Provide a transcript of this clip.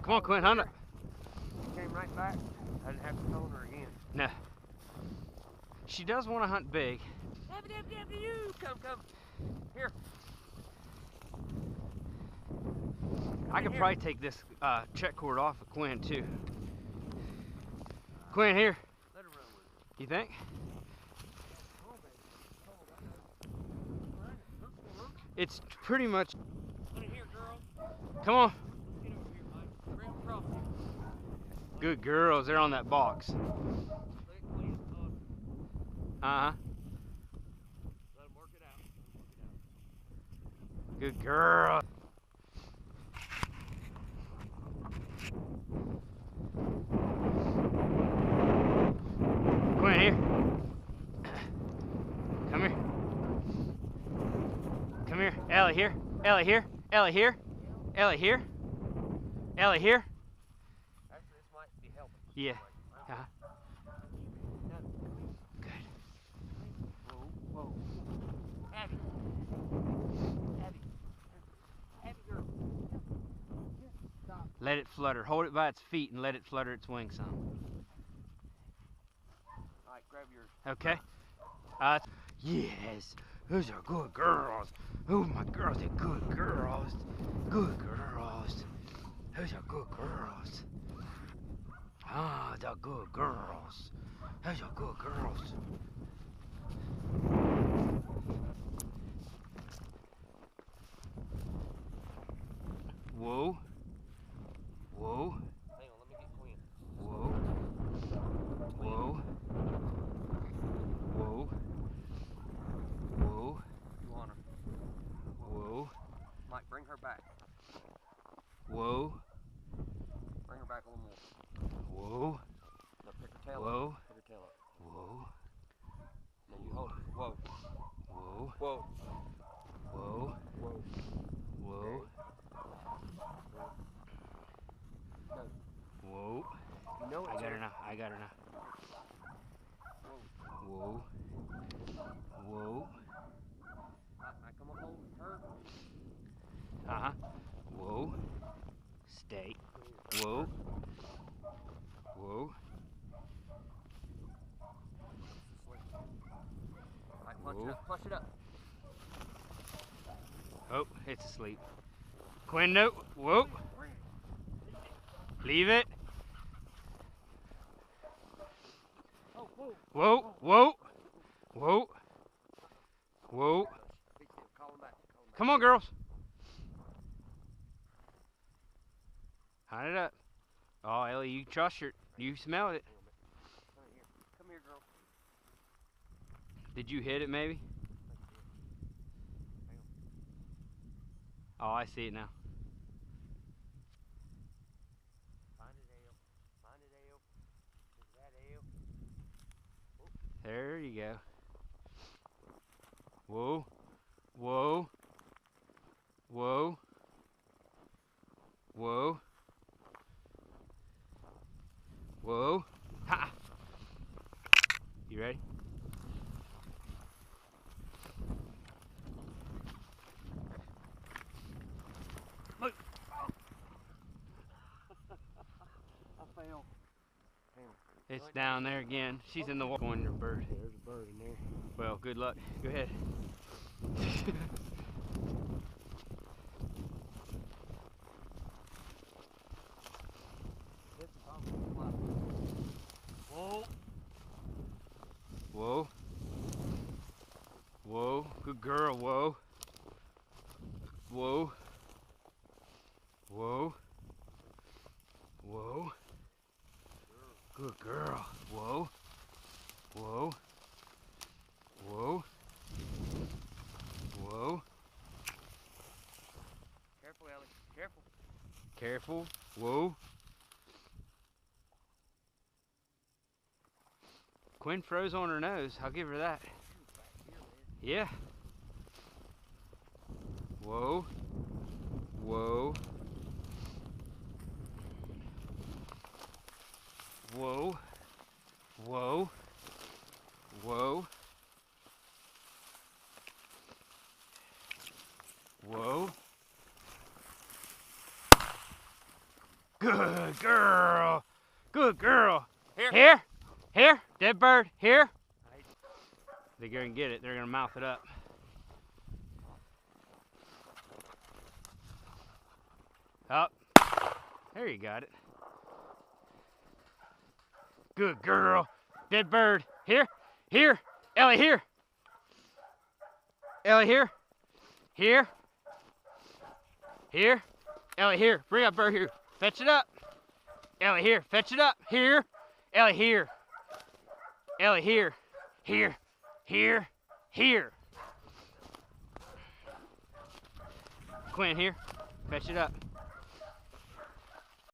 Come on, Quinn, hunt it. She came right back. I didn't have to hold her again. No. She does want to hunt big. You come. Here. I could probably take this check cord off of Quinn too. Quinn, here. Let her run with it. You think? It's pretty much. Put it here, girl. Come on. Get over here, Mike. Bring them across here. Good girls. They're on that box. Look at Quinn. Uh-huh. Let them work it out. Good girl. Quinn, here. Come here. Come here. Ellie, here. Ellie, here. Ellie, here. Ellie, here. Ellie, here. Actually, this might be helping. Yeah. Uh-huh. Good. Whoa. Abby, girl. Stop. Let it flutter. Hold it by its feet and let it flutter its wings some. All right, grab yours. Okay. Yes. Those are good girls. Oh, my girls are good girls. Good girls. Those are good girls. Ah, they're good girls. Those are good girls. Whoa. Whoa. Hang on, let me get Quinn. Whoa. Whoa. Whoa. Whoa. You want her. Whoa. Mike, bring her back. Whoa. Bring her back a little more. Whoa. Now pick her tail Whoa. up. Pick her tail up. Whoa. Now you hold it. Whoa. Whoa. Whoa. Whoa. Whoa. Whoa. Go. Whoa. You know I it's got her her. now. I got her now. Whoa. Whoa. Whoa. I come up hold her. Uh-huh. Whoa. Stay. Whoa. Whoa. Alright, punch Whoa. it up. Push it up. Oh, it's asleep. Quinn, no. Whoa. Leave it. Oh, whoa. Whoa. Whoa. Whoa. Whoa. Beachy, call him back. Call him back. Come on, girls. Hunt it up. Oh, Ellie, you trust her. You smelled it. Come here. Come here, girl. Did you hit it, maybe? Oh, I see it now. Find it, Ale. Find it, Ale. Is that Ale? Oh. There you go. Whoa. Whoa. Whoa. Whoa. Whoa. Ha! You ready? Look. I fell. It's down there again. She's in the water. Going to the bird. There's a bird in there. Well, good luck. Go ahead. Whoa. Whoa. Whoa. Good girl. Whoa. Whoa. Whoa. Whoa. Good girl. Whoa. Whoa. Whoa. Whoa. Careful, Ellie. Careful. Careful. Whoa. Quinn froze on her nose. I'll give her that. Yeah. Whoa. Whoa. Whoa. Whoa. Whoa. Whoa. Good girl. Good girl. Here. Here. Here. Dead bird. Here. Nice. They're gonna get it. They're gonna mouth it up. Up. There you got it. Good girl. Dead bird. Here. Here. Ellie, here. Ellie, here. Here. Here. Ellie, here. Bring that bird here. Fetch it up. Ellie, here. Fetch it up. Here. Ellie, here. Ellie, here. Here. Here. Here. Quinn, here. Fetch it up.